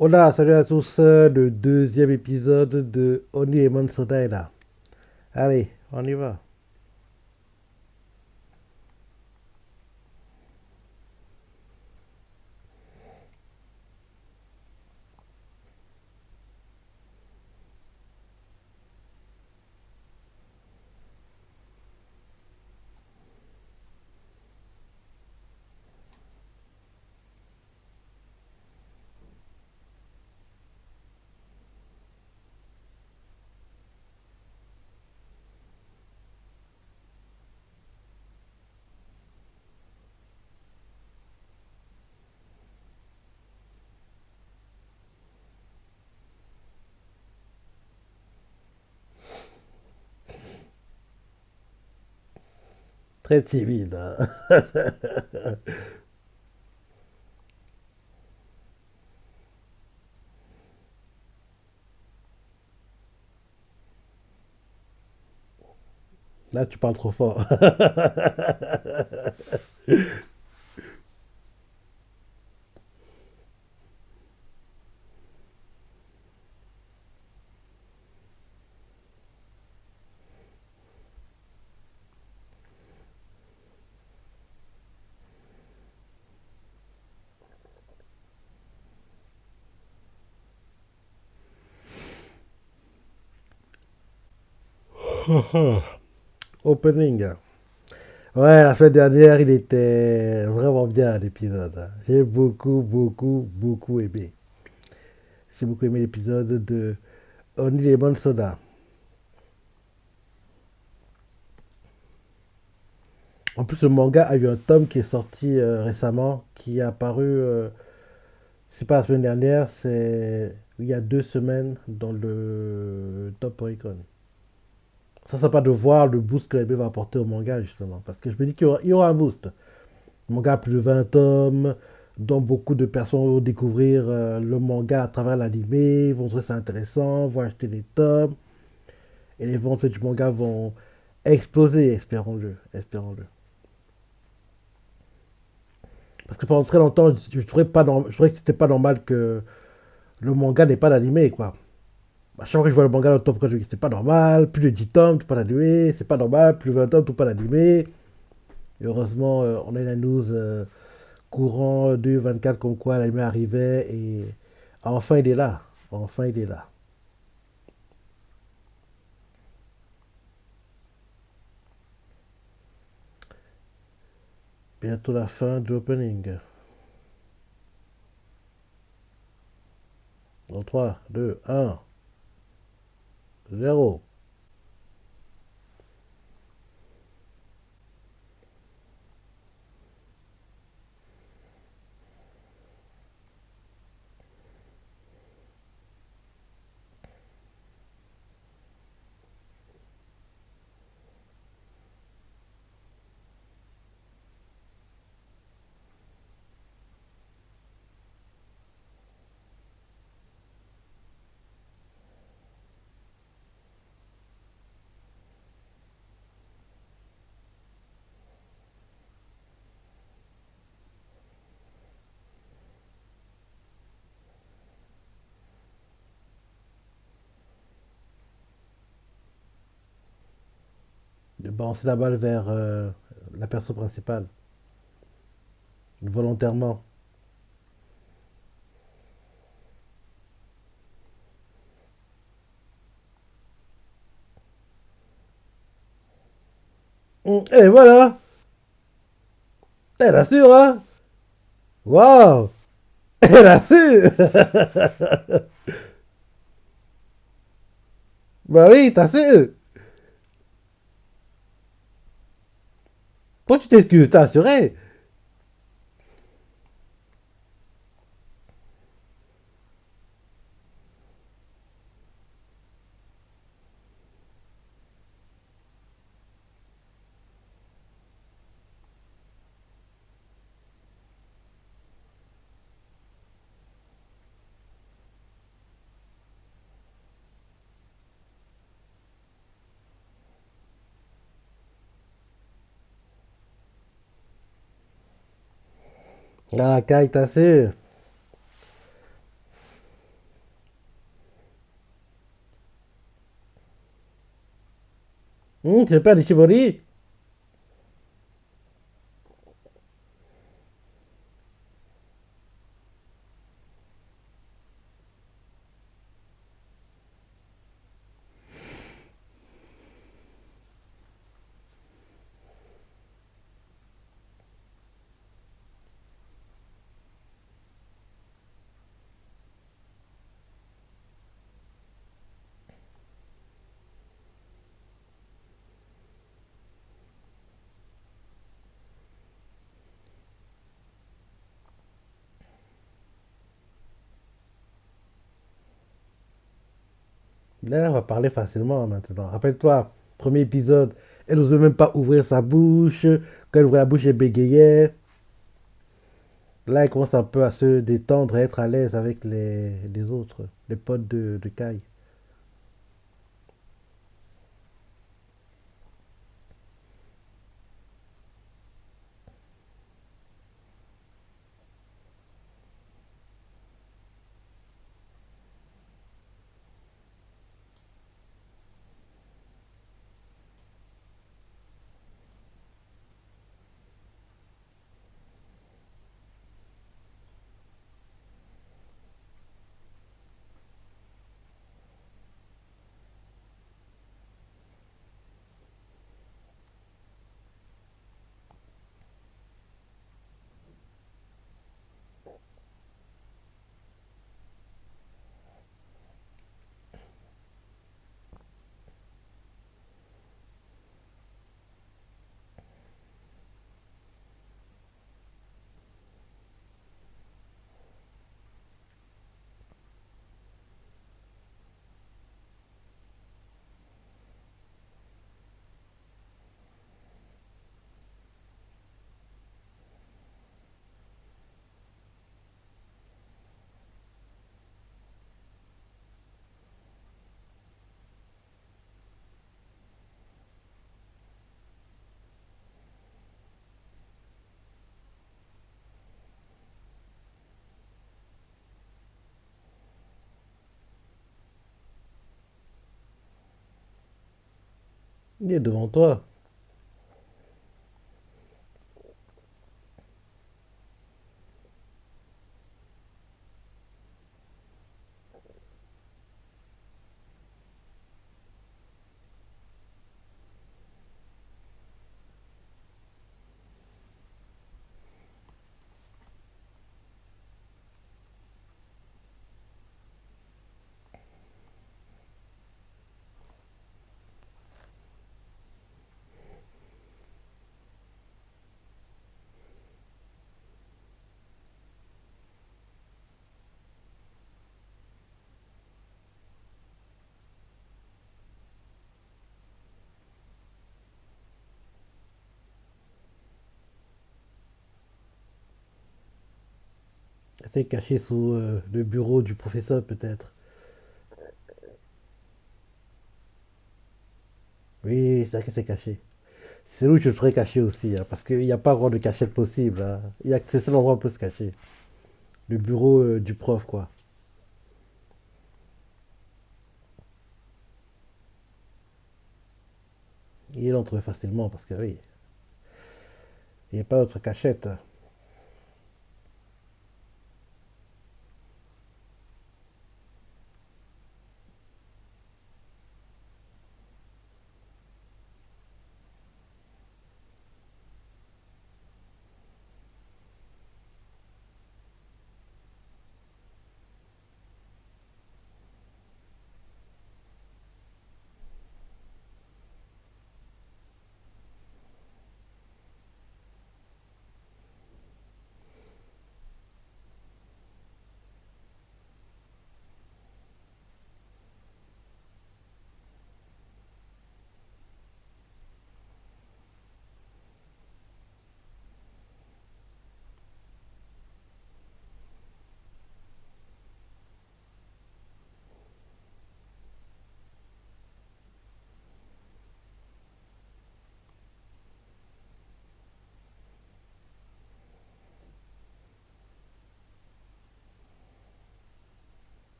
Hola, salut à tous, le deuxième épisode de Oni Lemon Soda est là. Allez, on y va. Très timide, hein. Là, tu parles trop fort. Opening. Ouais, la semaine dernière, il était vraiment bien l'épisode, hein. J'ai beaucoup aimé. J'ai beaucoup aimé l'épisode de Only Lemon Soda. En plus, le manga a eu un tome qui est sorti récemment, qui est apparu, c'est pas la semaine dernière, c'est il y a 2 semaines dans le Top Oricon. Ça sympa de voir le boost que l'anime va apporter au manga, justement. Parce que je me dis qu'il y aura un boost. Le manga a plus de 20 tomes, dont beaucoup de personnes vont découvrir le manga à travers l'animé, vont trouver ça intéressant, vont acheter des tomes, et les ventes du manga vont exploser, espérons-le, espérons-le. Parce que pendant très longtemps, je trouvais que c'était pas normal que le manga n'ait pas d'animé, quoi. À chaque fois que je vois le manga dans le top, je me dis c'est pas normal, plus de 10 tomes, tout pas d'animé, c'est pas normal, plus de 20 tomes, tout pas d'animé. Et heureusement, on a eu la news courant 2024 comme quoi l'anime arrivait et enfin il est là. Enfin il est là. Bientôt la fin de l'opening. Dans 3, 2, 1, 0. De balancer la balle vers la personne principale. Volontairement. Et voilà. Elle assure, hein. Waouh. Elle assure. Bah oui, t'as su. Pourquoi tu t'excuses? T'as assuré. Ah, Kai, t'as su. C'est pas de Shibori. Là, on va parler facilement maintenant. Rappelle-toi, premier épisode, elle n'osait même pas ouvrir sa bouche. Quand elle ouvrait la bouche, elle bégayait. Là, elle commence un peu à se détendre, à être à l'aise avec les autres, les potes de Kai. Il est devant toi. Elle s'est cachée sous le bureau du professeur, peut-être. Oui, c'est vrai qu'elle s'est cachée. C'est là où je serais caché aussi, hein, parce qu'il n'y a pas vraiment de cachette possible, hein. C'est seul endroit où on peut se cacher. Le bureau du prof, quoi. Il entre facilement, parce que oui, il n'y a pas d'autre cachette.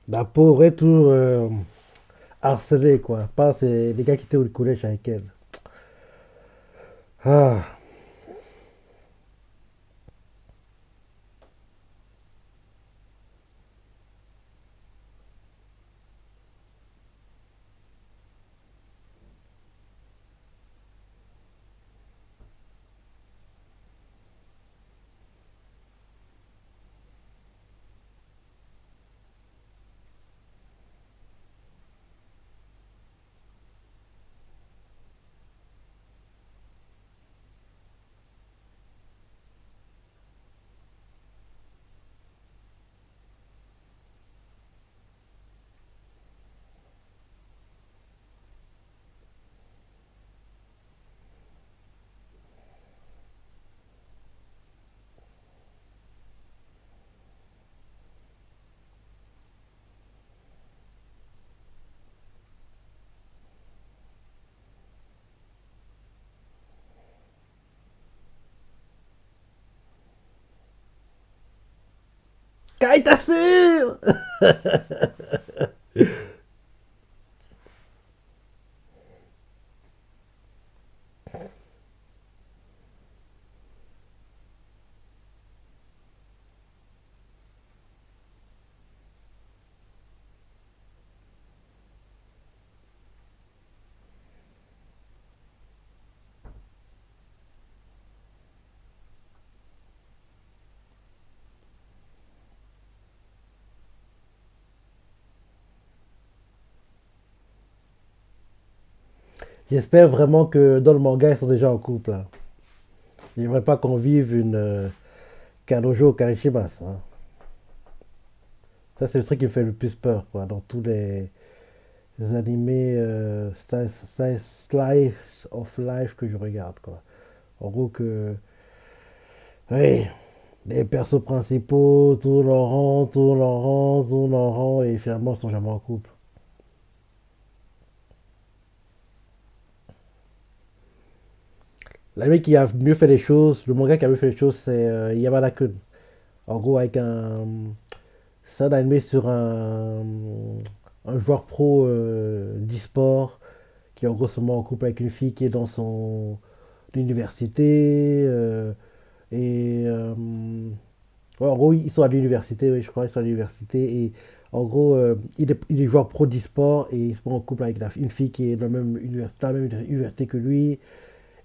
La pauvre est tout harcelés, quoi. Pas c'est les gars qui étaient au collège avec elle. Ah. Kaitasu. J'espère vraiment que dans le manga, ils sont déjà en couple, hein. J'aimerais pas qu'on vive une Kanojo Karishimas, hein. Ça, c'est le truc qui me fait le plus peur, quoi, dans tous les animés slice of life que je regarde, quoi. En gros, que, oui, les persos principaux tournent en rond, tournent en rond, tournent en rond, et finalement, ils sont jamais en couple. L'anime qui a mieux fait les choses, le manga qui a mieux fait les choses, c'est Yamada-kun. En gros, avec un. C'est un animé sur un joueur pro d'e-sport qui est en gros se met en couple avec une fille qui est dans son université. Et ouais, en gros, ils sont à l'université, oui, je crois, ils sont à l'université. Et en gros, il est joueur pro d'e-sport et il se met en couple avec une fille qui est dans la même université que lui.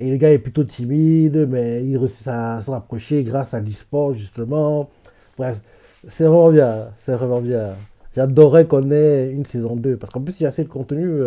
Et le gars est plutôt timide, mais il réussit à se rapprocher grâce à l'e-sport, justement. Bref, c'est vraiment bien. C'est vraiment bien. J'adorerais qu'on ait une saison 2 parce qu'en plus, il y a assez de contenu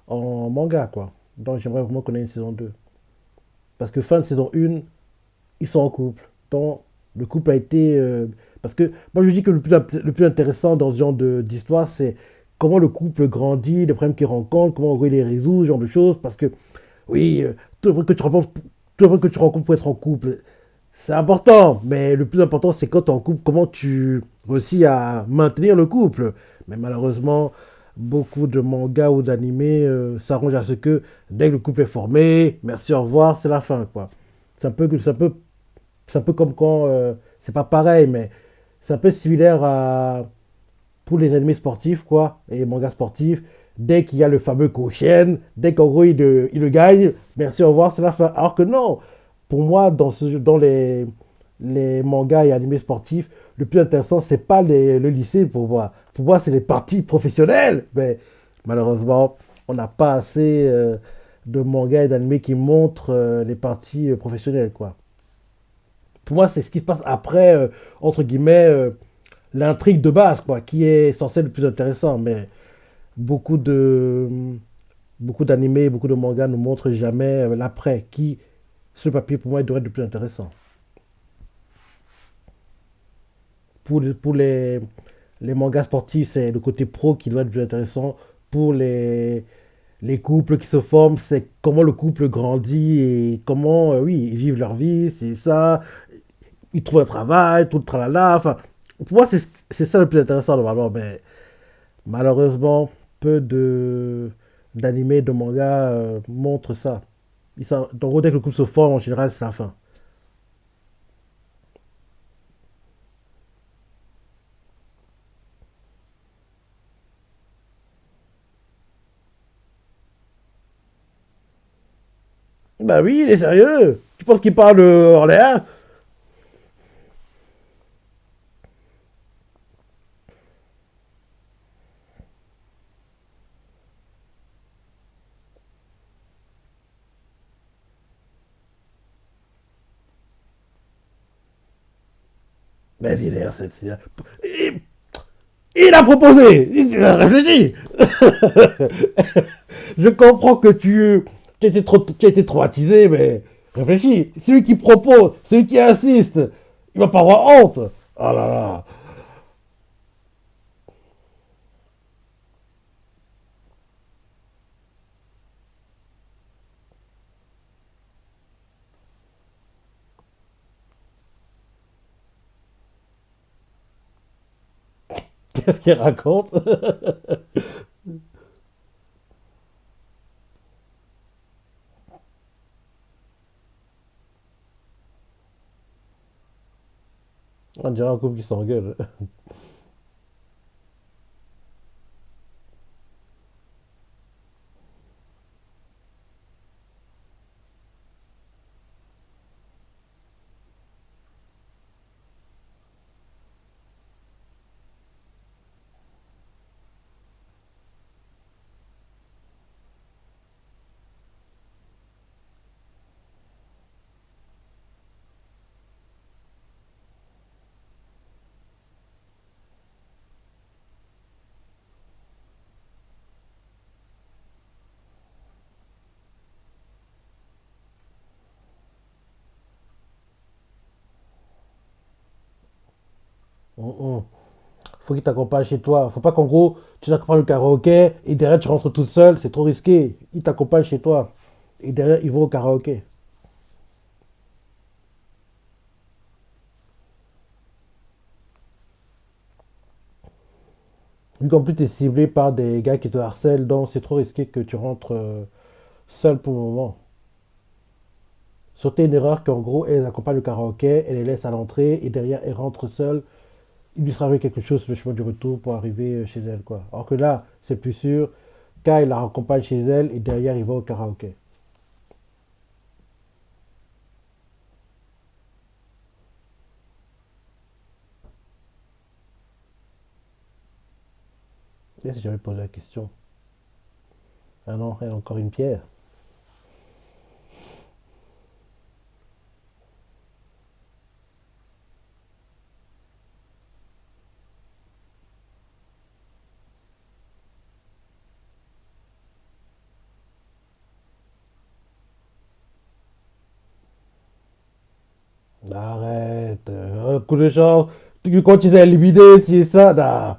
en manga, quoi. Donc, j'aimerais vraiment qu'on ait une saison 2. Parce que fin de saison 1, ils sont en couple. Donc, le couple a été. Parce que moi, je dis que le plus intéressant dans ce genre d'histoire, c'est comment le couple grandit, les problèmes qu'il rencontre, comment il les résout, ce genre de choses. Parce que oui, tout le monde que tu rencontres pour être en couple, c'est important. Mais le plus important, c'est quand tu es en couple, comment tu réussis à maintenir le couple. Mais malheureusement, beaucoup de mangas ou d'animés s'arrangent à ce que dès que le couple est formé, merci, au revoir, c'est la fin, quoi. C'est un peu comme quand, c'est pas pareil, mais c'est un peu similaire à pour les animés sportifs, quoi, et les mangas sportifs, dès qu'il y a le fameux Koshien, dès qu'en gros il le gagne, merci, au revoir, c'est la fin. Alors que non, pour moi, dans les mangas et animés sportifs, le plus intéressant, c'est pas le lycée pour moi. Pour moi, c'est les parties professionnelles. Mais malheureusement, on n'a pas assez de mangas et d'animés qui montrent les parties professionnelles, quoi. Pour moi, c'est ce qui se passe après, entre guillemets, l'intrigue de base, quoi, qui est censé être le plus intéressant. Mais beaucoup de beaucoup d'animés, beaucoup de mangas ne montrent jamais l'après, qui, sur le papier, pour moi, devrait être le plus intéressant. Pour les mangas sportifs, c'est le côté pro qui doit être le plus intéressant. Pour les couples qui se forment, c'est comment le couple grandit et comment, oui, ils vivent leur vie, c'est ça. Ils trouvent un travail, tout le tralala. Enfin, pour moi, c'est ça le plus intéressant, normalement. Mais malheureusement, peu d'animés, de mangas montrent ça. Donc, dès que le couple se forme, en général, c'est la fin. Bah oui, il est sérieux. Tu penses qu'il parle en l'air? Mais il est il, il a proposé. Il a réfléchi. Je comprends que tu as été traumatisé, mais réfléchis. Celui qui propose, celui qui insiste, il va pas avoir honte. Oh là là. Qu'est-ce qu'il raconte? On dirait un couple qui s'engueule. Faut qu'il t'accompagne chez toi. Faut pas qu'en gros, tu t'accompagnes au karaoké et derrière tu rentres tout seul. C'est trop risqué. Il t'accompagne chez toi. Et derrière, ils vont au karaoké. Vu qu'en plus, tu es ciblé par des gars qui te harcèlent, donc c'est trop risqué que tu rentres seul pour le moment. Sauter une erreur qu'en gros, elle les accompagne au karaoké, elle les laisse à l'entrée et derrière, elle rentre seule. Il lui sera arrivé quelque chose sur le chemin du retour pour arriver chez elle, quoi. Alors que là, c'est plus sûr. Kyle la raccompagne chez elle et derrière, il va au karaoké. Et si j'avais posé la question. Ah non, elle a encore une pierre. Arrête. Un coup de chance. Tu continues à éliminer, si ça. Nah.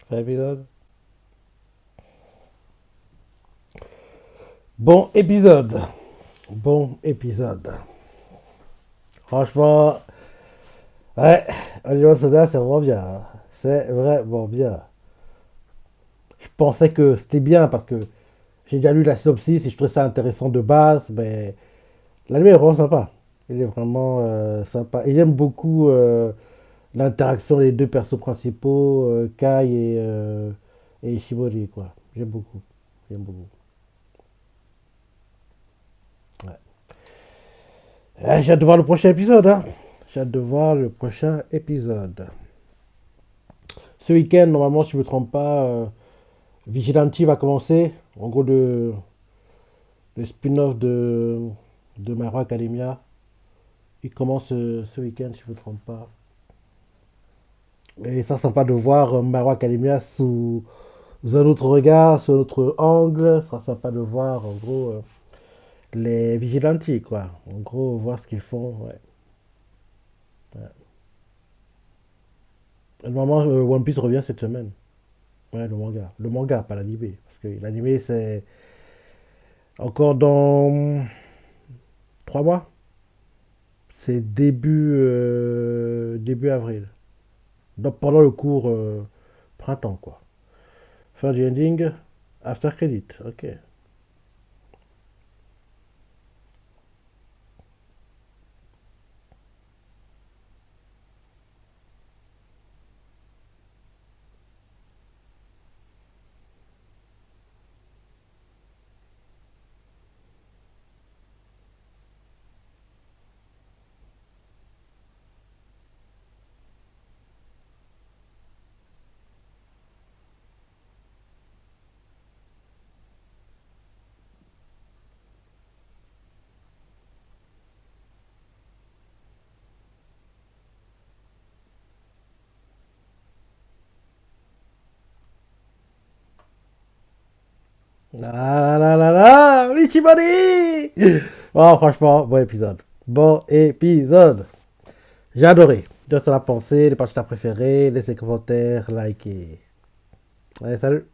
Fin épisode. Bon épisode. Bon épisode. Franchement, ouais, Oliver Soda, c'est vraiment bien, hein. C'est vraiment bien. Je pensais que c'était bien parce que j'ai déjà lu la synopsis et je trouvais ça intéressant de base, mais l'anime est vraiment sympa. Il est vraiment sympa. Et j'aime beaucoup l'interaction des deux persos principaux, Kai et Ishimori, quoi. J'aime beaucoup. J'aime beaucoup. Ouais. J'ai hâte de voir le prochain épisode, hein. J'ai hâte de voir le prochain épisode. Ce week-end, normalement, si je ne me trompe pas, Vigilante va commencer. En gros, le spin-off de My Hero Academia. Il commence ce week-end, si je ne me trompe pas. Et ça, sympa de voir My Hero Academia sous un autre regard, sous un autre angle. Ça sera sympa de voir, en gros, les Vigilantes, quoi. En gros, voir ce qu'ils font. Ouais. Ouais. Et normalement, One Piece revient cette semaine. Ouais, le manga. Le manga, pas l'animé. Parce que l'animé, c'est encore dans 3 mois. C'est début avril. Donc pendant le cours printemps, quoi. Fin du ending, after credit. Ok. La la la la, Michibari. Oh, franchement, bon épisode. Bon épisode. J'ai adoré. Donne la pensée, les parties préférées, laissez les commentaires, likez. Allez, salut.